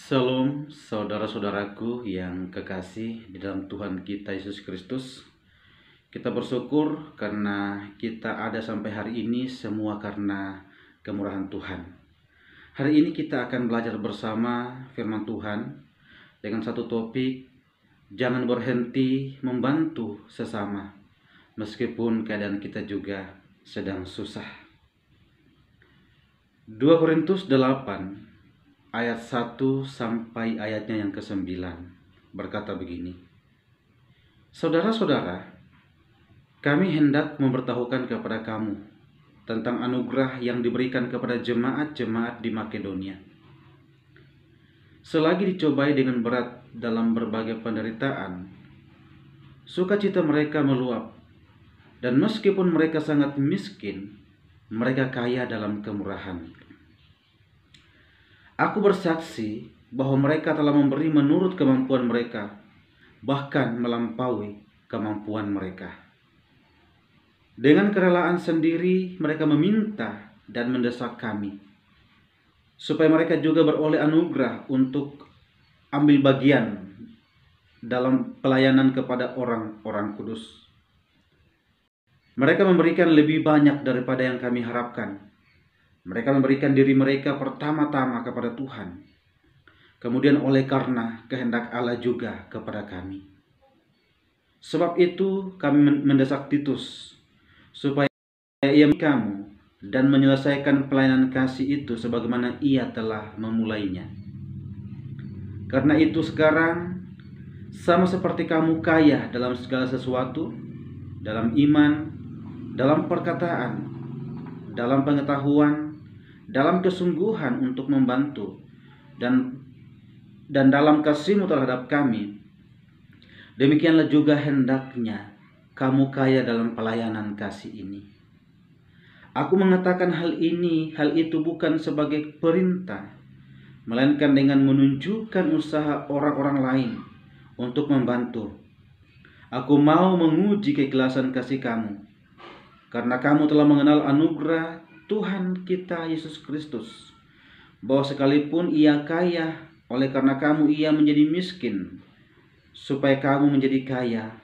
Shalom saudara-saudaraku yang kekasih di dalam Tuhan kita Yesus Kristus. Kita bersyukur karena kita ada sampai hari ini semua karena kemurahan Tuhan. Hari ini kita akan belajar bersama firman Tuhan dengan satu topik, jangan berhenti membantu sesama meskipun keadaan kita juga sedang susah. 2 Korintus 8 ayat 1 sampai ayatnya yang ke-9 berkata begini. Saudara-saudara, kami hendak memberitahukan kepada kamu tentang anugerah yang diberikan kepada jemaat-jemaat di Makedonia. Selagi dicobai dengan berat dalam berbagai penderitaan, sukacita mereka meluap, dan meskipun mereka sangat miskin, mereka kaya dalam kemurahan. Aku bersaksi bahwa mereka telah memberi menurut kemampuan mereka, bahkan melampaui kemampuan mereka. Dengan kerelaan sendiri mereka meminta dan mendesak kami, supaya mereka juga beroleh anugerah untuk ambil bagian dalam pelayanan kepada orang-orang kudus. Mereka memberikan lebih banyak daripada yang kami harapkan. Mereka memberikan diri mereka pertama-tama kepada Tuhan, kemudian oleh karena kehendak Allah juga kepada kami. Sebab itu kami mendesak Titus supaya ia kamu dan menyelesaikan pelayanan kasih itu sebagaimana ia telah memulainya. Karena itu sekarang sama seperti kamu kaya dalam segala sesuatu, dalam iman, dalam perkataan, dalam pengetahuan, dalam kesungguhan untuk membantu, dan dalam kasihmu terhadap kami, demikianlah juga hendaknya kamu kaya dalam pelayanan kasih ini. Aku mengatakan hal itu bukan sebagai perintah, melainkan dengan menunjukkan usaha orang-orang lain untuk membantu. Aku mau menguji keikhlasan kasih kamu, karena kamu telah mengenal anugerah Tuhan kita Yesus Kristus, bahwa sekalipun ia kaya, oleh karena kamu ia menjadi miskin, supaya kamu menjadi kaya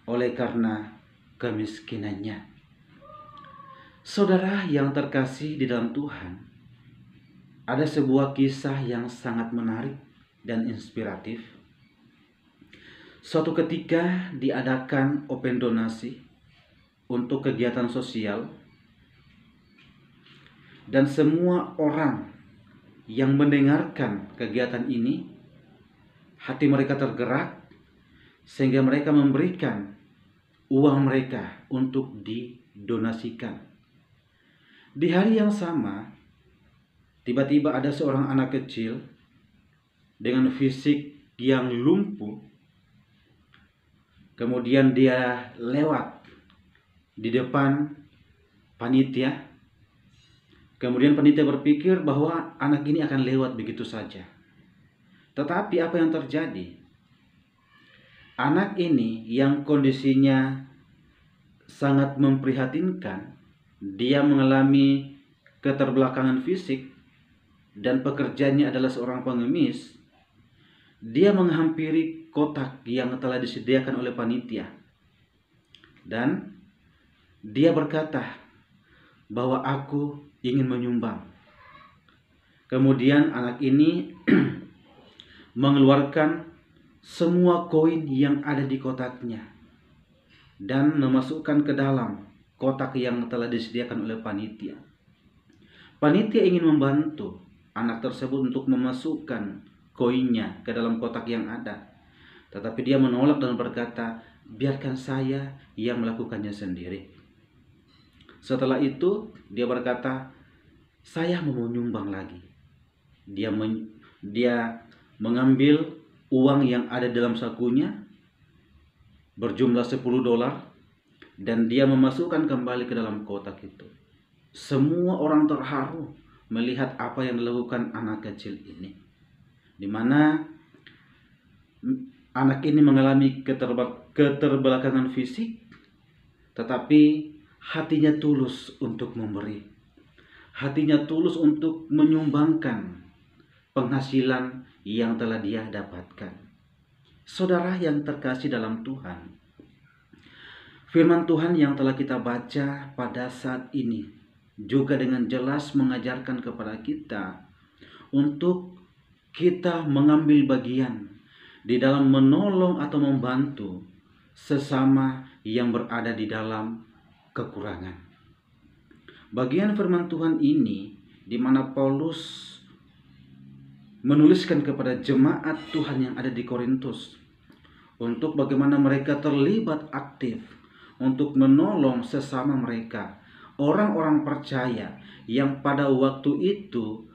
oleh karena kemiskinannya. Saudara yang terkasih di dalam Tuhan, ada sebuah kisah yang sangat menarik dan inspiratif. Suatu ketika diadakan open donasi untuk kegiatan sosial, dan semua orang yang mendengarkan kegiatan ini, hati mereka tergerak sehingga mereka memberikan uang mereka untuk didonasikan. Di hari yang sama, tiba-tiba ada seorang anak kecil dengan fisik yang lumpuh. Kemudian dia lewat di depan panitia. Kemudian panitia berpikir bahwa anak ini akan lewat begitu saja. Tetapi apa yang terjadi? Anak ini yang kondisinya sangat memprihatinkan, dia mengalami keterbelakangan fisik dan pekerjaannya adalah seorang pengemis. Dia menghampiri kotak yang telah disediakan oleh panitia. Dan dia berkata bahwa aku ingin menyumbang. Kemudian anak ini mengeluarkan semua koin yang ada di kotaknya dan memasukkan ke dalam kotak yang telah disediakan oleh panitia. Panitia ingin membantu anak tersebut untuk memasukkan koinnya ke dalam kotak yang ada, tetapi dia menolak dan berkata, biarkan saya yang melakukannya sendiri. Setelah itu dia berkata, saya mau menyumbang lagi. Dia mengambil uang yang ada dalam sakunya berjumlah $10 dan dia memasukkan kembali ke dalam kotak itu. Semua orang terharu melihat apa yang dilakukan anak kecil ini, di mana anak ini mengalami keterbelakangan fisik, tetapi hatinya tulus untuk memberi. Hatinya tulus untuk menyumbangkan penghasilan yang telah dia dapatkan. Saudara yang terkasih dalam Tuhan, firman Tuhan yang telah kita baca pada saat ini juga dengan jelas mengajarkan kepada kita untuk kita mengambil bagian di dalam menolong atau membantu sesama yang berada di dalam kekurangan. Bagian firman Tuhan ini di mana Paulus menuliskan kepada jemaat Tuhan yang ada di Korintus untuk bagaimana mereka terlibat aktif untuk menolong sesama mereka, orang-orang percaya yang pada waktu itu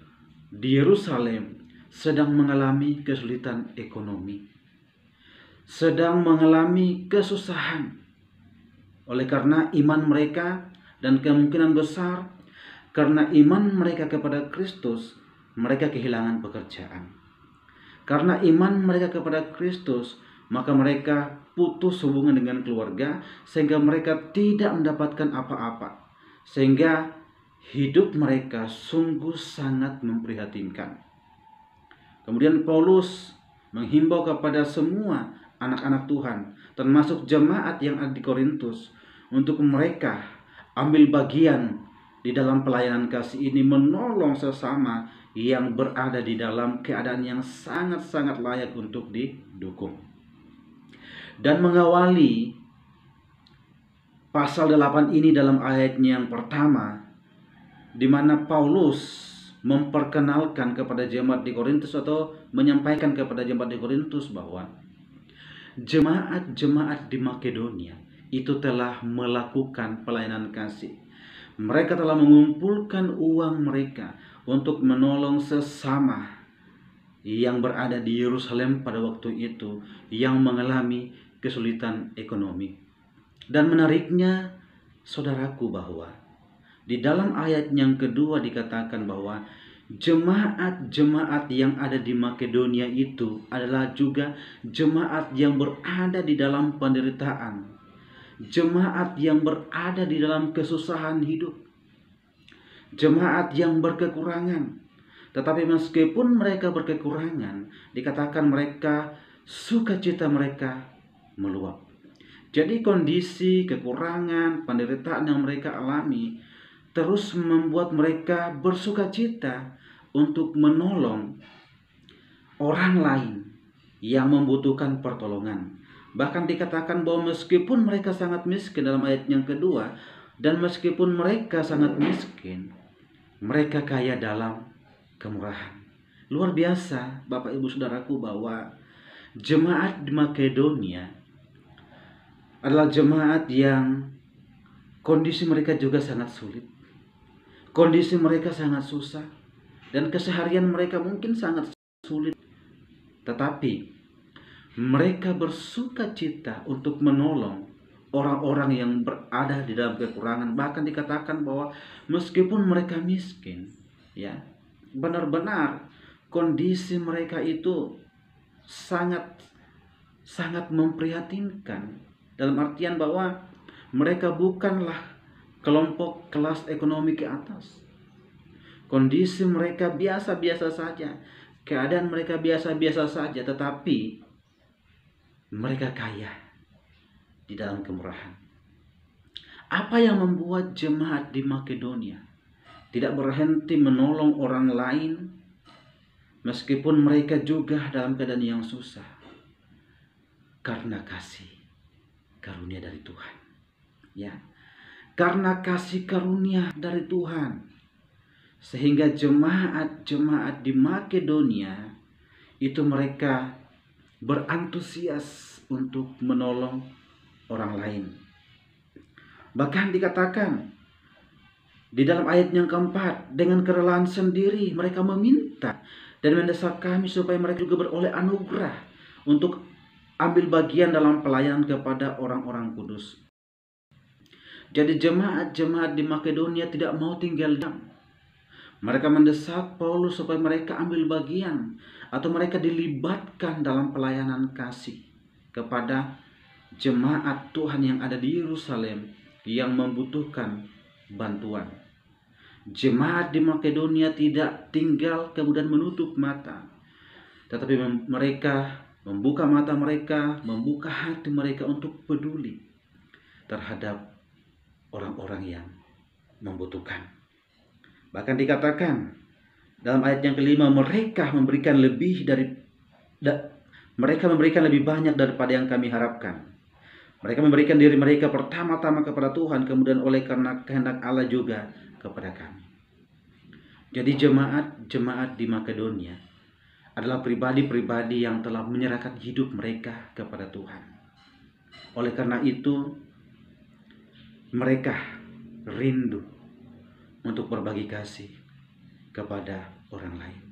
di Yerusalem sedang mengalami kesulitan ekonomi, sedang mengalami kesusahan oleh karena iman mereka, dan kemungkinan besar karena iman mereka kepada Kristus mereka kehilangan pekerjaan. Karena iman mereka kepada Kristus, maka mereka putus hubungan dengan keluarga sehingga mereka tidak mendapatkan apa-apa. Sehingga hidup mereka sungguh sangat memprihatinkan. Kemudian Paulus menghimbau kepada semua anak-anak Tuhan, termasuk jemaat yang ada di Korintus, untuk mereka ambil bagian di dalam pelayanan kasih ini, menolong sesama yang berada di dalam keadaan yang sangat-sangat layak untuk didukung. Dan mengawali pasal 8 ini dalam ayatnya yang pertama, di mana Paulus memperkenalkan kepada jemaat di Korintus atau menyampaikan kepada jemaat di Korintus bahwa jemaat-jemaat di Makedonia itu telah melakukan pelayanan kasih. Mereka telah mengumpulkan uang mereka untuk menolong sesama yang berada di Yerusalem pada waktu itu yang mengalami kesulitan ekonomi. Dan menariknya, saudaraku, bahwa di dalam ayat yang kedua dikatakan bahwa jemaat-jemaat yang ada di Makedonia itu adalah juga jemaat yang berada di dalam penderitaan, jemaat yang berada di dalam kesusahan hidup, jemaat yang berkekurangan. Tetapi meskipun mereka berkekurangan, dikatakan mereka sukacita mereka meluap. Jadi kondisi kekurangan, penderitaan yang mereka alami terus membuat mereka bersukacita untuk menolong orang lain yang membutuhkan pertolongan. Bahkan dikatakan bahwa meskipun mereka sangat miskin dalam ayat yang kedua, dan meskipun mereka sangat miskin, mereka kaya dalam kemurahan. Luar biasa Bapak Ibu Saudaraku, bahwa jemaat di Makedonia adalah jemaat yang kondisi mereka juga sangat sulit. Kondisi mereka sangat susah dan keseharian mereka mungkin sangat sulit. Tetapi mereka bersukacita untuk menolong orang-orang yang berada di dalam kekurangan. Bahkan dikatakan bahwa meskipun mereka miskin, ya, benar-benar kondisi mereka itu sangat memprihatinkan. Dalam artian bahwa mereka bukanlah kelompok kelas ekonomi ke atas. Kondisi mereka biasa-biasa saja. Keadaan mereka biasa-biasa saja, tetapi mereka kaya di dalam kemurahan. Apa yang membuat jemaat di Makedonia tidak berhenti menolong orang lain meskipun mereka juga dalam keadaan yang susah? Karena kasih karunia dari Tuhan. Ya. Karena kasih karunia dari Tuhan, sehingga jemaat-jemaat di Makedonia itu mereka berantusias untuk menolong orang lain. Bahkan dikatakan di dalam ayat yang keempat, dengan kerelaan sendiri mereka meminta dan mendesak kami supaya mereka juga beroleh anugerah untuk ambil bagian dalam pelayanan kepada orang-orang kudus. Jadi jemaat-jemaat di Makedonia tidak mau tinggal diam. Mereka mendesak Paulus supaya mereka ambil bagian atau mereka dilibatkan dalam pelayanan kasih kepada jemaat Tuhan yang ada di Yerusalem yang membutuhkan bantuan. Jemaat di Makedonia tidak tinggal kemudian menutup mata. tetapi mereka membuka mata mereka, membuka hati mereka untuk peduli terhadap orang-orang yang membutuhkan. Bahkan dikatakan dalam ayat yang kelima, mereka memberikan lebih banyak daripada yang kami harapkan. Mereka memberikan diri mereka pertama-tama kepada Tuhan, kemudian oleh karena kehendak Allah juga kepada kami. Jadi jemaat di Makedonia adalah pribadi-pribadi yang telah menyerahkan hidup mereka kepada Tuhan. Oleh karena itu, mereka rindu untuk berbagi kasih kepada orang lain.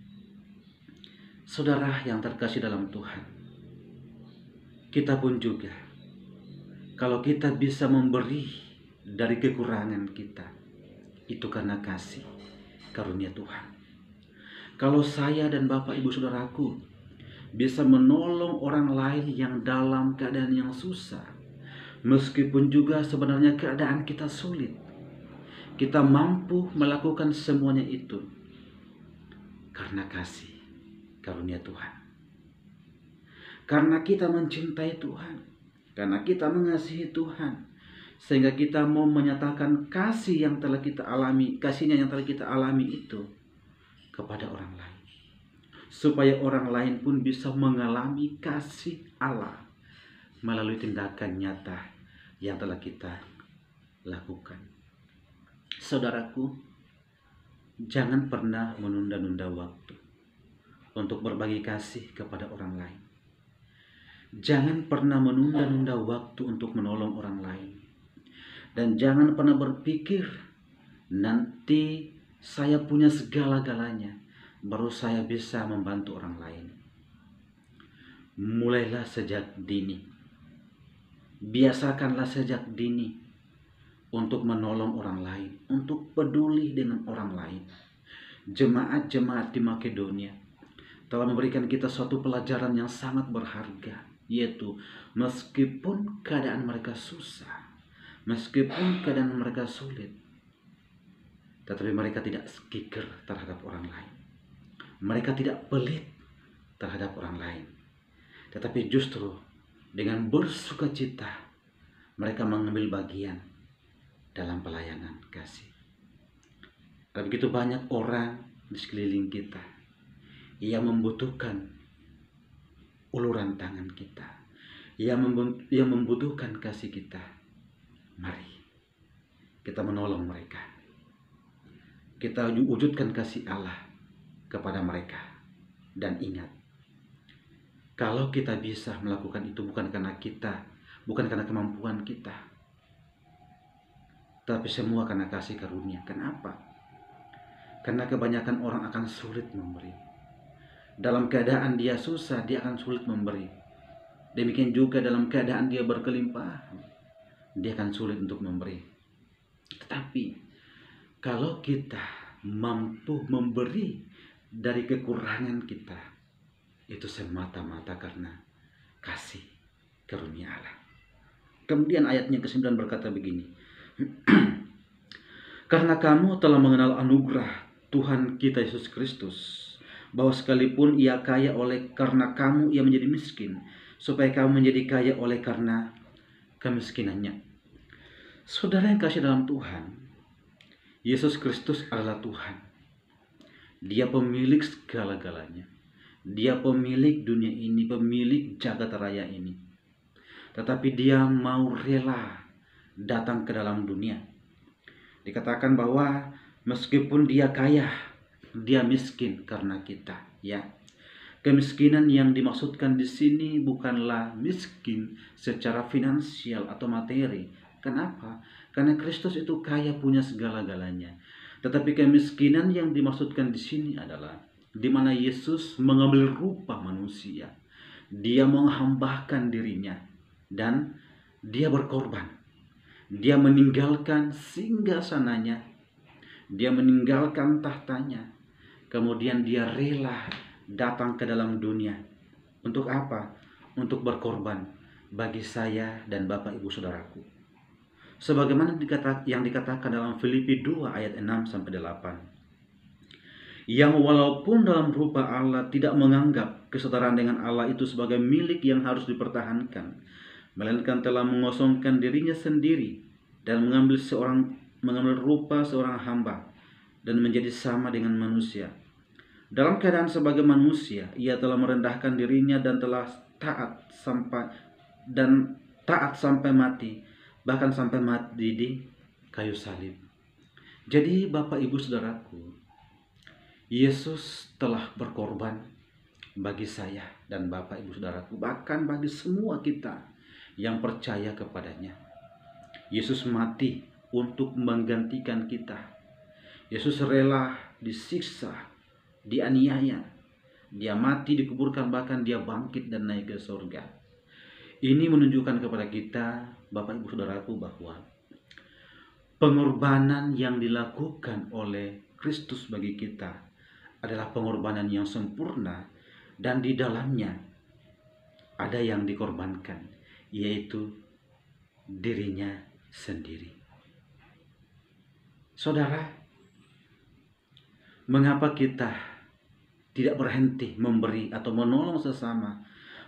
Saudara yang terkasih dalam Tuhan, kita pun juga, kalau kita bisa memberi dari kekurangan kita, itu karena kasih karunia Tuhan. Kalau saya dan Bapak Ibu Saudaraku bisa menolong orang lain yang dalam keadaan yang susah, meskipun juga sebenarnya keadaan kita sulit, kita mampu melakukan semuanya itu karena kasih karunia Tuhan. Karena kita mencintai Tuhan, karena kita mengasihi Tuhan, sehingga kita mau menyatakan kasih yang telah kita alami, kasihnya yang telah kita alami itu kepada orang lain, supaya orang lain pun bisa mengalami kasih Allah melalui tindakan nyata yang telah kita lakukan. Saudaraku, jangan pernah menunda-nunda waktu untuk berbagi kasih kepada orang lain. Jangan pernah menunda-nunda waktu untuk menolong orang lain. Dan jangan pernah berpikir, nanti saya punya segala-galanya, baru saya bisa membantu orang lain. Mulailah sejak dini. Biasakanlah sejak dini untuk menolong orang lain, untuk peduli dengan orang lain. Jemaat-jemaat di Makedonia telah memberikan kita suatu pelajaran yang sangat berharga, yaitu meskipun keadaan mereka susah, meskipun keadaan mereka sulit, tetapi mereka tidak kiker terhadap orang lain. Mereka tidak pelit terhadap orang lain, tetapi justru dengan bersukacita mereka mengambil bagian dalam pelayanan kasih. Dan begitu banyak orang di sekeliling kita yang membutuhkan uluran tangan kita, yang membutuhkan kasih kita. Mari kita menolong mereka. Kita wujudkan kasih Allah kepada mereka. Dan ingat, kalau kita bisa melakukan itu bukan karena kita, bukan karena kemampuan kita, tapi semua karena kasih karunia. Kenapa? Karena kebanyakan orang akan sulit memberi. Dalam keadaan dia susah, dia akan sulit memberi. Demikian juga dalam keadaan dia berkelimpahan, dia akan sulit untuk memberi. Tetapi kalau kita mampu memberi dari kekurangan kita, itu semata-mata karena kasih karunia Allah. Kemudian ayatnya ke-9 berkata begini, karena kamu telah mengenal anugerah Tuhan kita Yesus Kristus, bahwa sekalipun ia kaya karena kamu, ia menjadi miskin, supaya kamu menjadi kaya oleh karena kemiskinannya. Saudara yang kasih dalam Tuhan, Yesus Kristus adalah Tuhan. Dia pemilik segala-galanya. Dia pemilik dunia ini, pemilik jagat raya ini. Tetapi dia mau rela datang ke dalam dunia. Dikatakan bahwa meskipun dia kaya, dia miskin karena kita, ya. Kemiskinan yang dimaksudkan di sini bukanlah miskin secara finansial atau materi. Kenapa? Karena Kristus itu kaya, punya segala-galanya. Tetapi kemiskinan yang dimaksudkan di sini adalah di mana Yesus mengambil rupa manusia. Dia menghambahkan dirinya dan dia berkorban. Dia meninggalkan singgasananya. Dia meninggalkan tahtanya. Kemudian dia rela datang ke dalam dunia. Untuk apa? Untuk berkorban bagi saya dan Bapak Ibu Saudaraku. Sebagaimana yang dikatakan dalam Filipi 2 ayat 6-8. yang walaupun dalam rupa Allah tidak menganggap kesetaraan dengan Allah itu sebagai milik yang harus dipertahankan, melainkan telah mengosongkan dirinya sendiri dan mengambil rupa seorang hamba dan menjadi sama dengan manusia. Dalam keadaan sebagai manusia, ia telah merendahkan dirinya dan telah taat sampai mati, bahkan sampai mati di kayu salib. Jadi Bapak Ibu Saudaraku, Yesus telah berkorban bagi saya dan Bapak Ibu Saudaraku, bahkan bagi semua kita yang percaya kepadanya. Yesus mati untuk menggantikan kita. Yesus rela disiksa, dianiaya, dia mati, dikuburkan, bahkan dia bangkit dan naik ke surga. Ini menunjukkan kepada kita, Bapak Ibu Saudaraku, bahwa pengorbanan yang dilakukan oleh Kristus bagi kita adalah pengorbanan yang sempurna, dan di dalamnya ada yang dikorbankan, yaitu dirinya sendiri. Saudara, mengapa kita tidak berhenti memberi atau menolong sesama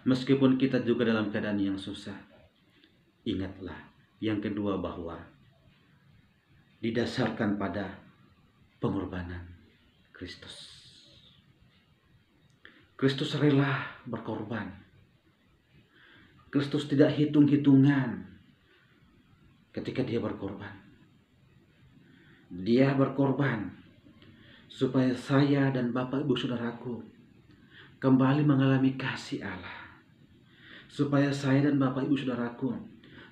meskipun kita juga dalam keadaan yang susah? Ingatlah yang kedua, bahwa didasarkan pada pengorbanan Kristus. Kristus rela berkorban. Kristus tidak hitung-hitungan ketika dia berkorban. Dia berkorban supaya saya dan Bapak Ibu Saudaraku kembali mengalami kasih Allah. Supaya saya dan Bapak Ibu Saudaraku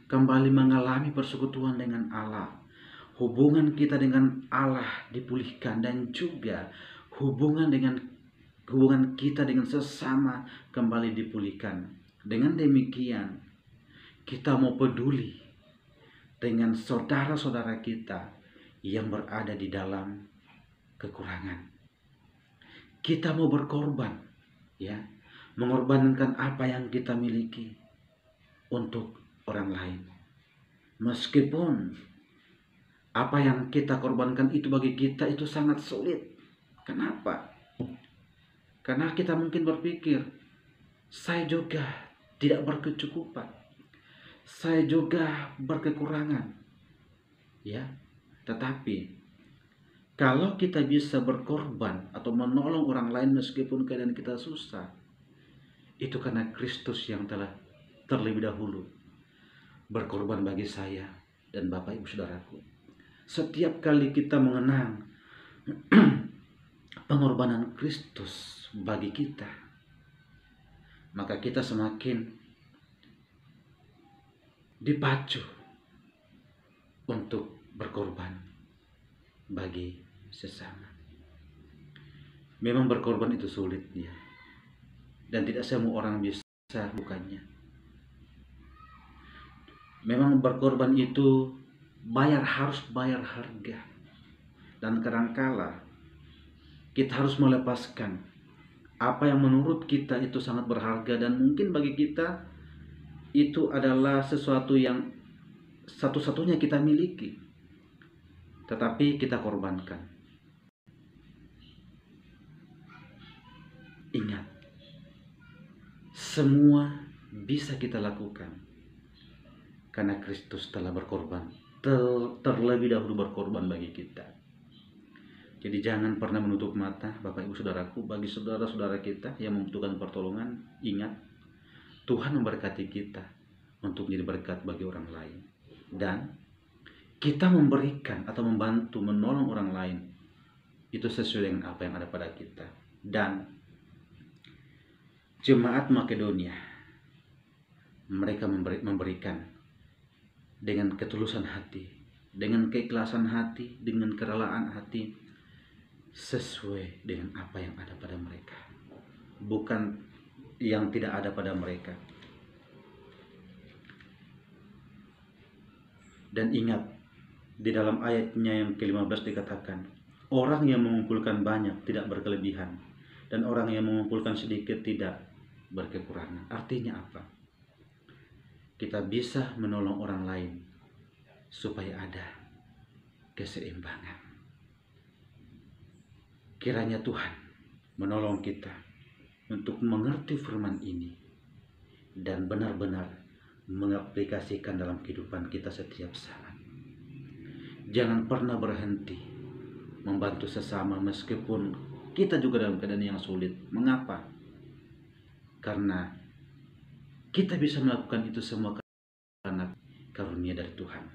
kembali mengalami persekutuan dengan Allah. Hubungan kita dengan Allah dipulihkan, dan juga hubungan kita dengan sesama kembali dipulihkan. Dengan demikian, kita mau peduli dengan saudara-saudara kita yang berada di dalam kekurangan. Kita mau berkorban, ya, mengorbankan apa yang kita miliki untuk orang lain. Meskipun apa yang kita korbankan itu bagi kita itu sangat sulit. Kenapa? Karena kita mungkin berpikir, saya juga tidak berkecukupan, saya juga berkekurangan, ya. Tetapi kalau kita bisa berkorban atau menolong orang lain meskipun keadaan kita susah, itu karena Kristus yang telah terlebih dahulu berkorban bagi saya dan Bapak Ibu Saudaraku. Setiap kali kita mengenang pengorbanan Kristus bagi kita, maka kita semakin dipacu untuk berkorban bagi sesama. Memang berkorban itu sulit, ya, dan tidak semua orang bisa bukannya. Memang berkorban itu harus bayar harga, dan kadangkala kita harus melepaskan apa yang menurut kita itu sangat berharga, dan mungkin bagi kita itu adalah sesuatu yang satu-satunya kita miliki, tetapi kita korbankan. Ingat, semua bisa kita lakukan karena Kristus telah berkorban, terlebih dahulu berkorban bagi kita. Jadi jangan pernah menutup mata, Bapak Ibu Saudaraku, bagi saudara-saudara kita yang membutuhkan pertolongan. Ingat, Tuhan memberkati kita untuk menjadi berkat bagi orang lain, dan kita memberikan atau membantu menolong orang lain itu sesuai dengan apa yang ada pada kita. Dan jemaat Makedonia, mereka memberikan dengan ketulusan hati, dengan keikhlasan hati, dengan kerelaan hati, sesuai dengan apa yang ada pada mereka, bukan yang tidak ada pada mereka. Dan ingat, di dalam ayatnya yang ke-15 dikatakan, orang yang mengumpulkan banyak tidak berkelebihan, dan orang yang mengumpulkan sedikit tidak berkekurangan. Artinya apa? Kita bisa menolong orang lain supaya ada keseimbangan. Kiranya Tuhan menolong kita untuk mengerti firman ini dan benar-benar mengaplikasikan dalam kehidupan kita setiap saat. Jangan pernah berhenti membantu sesama meskipun kita juga dalam keadaan yang sulit. Mengapa? Karena kita bisa melakukan itu semua karena karunia dari Tuhan.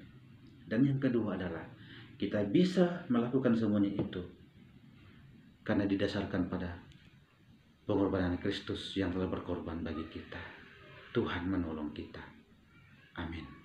Dan yang kedua adalah kita bisa melakukan semuanya itu karena didasarkan pada pengorbanan Kristus yang telah berkorban bagi kita. Tuhan menolong kita. Amin.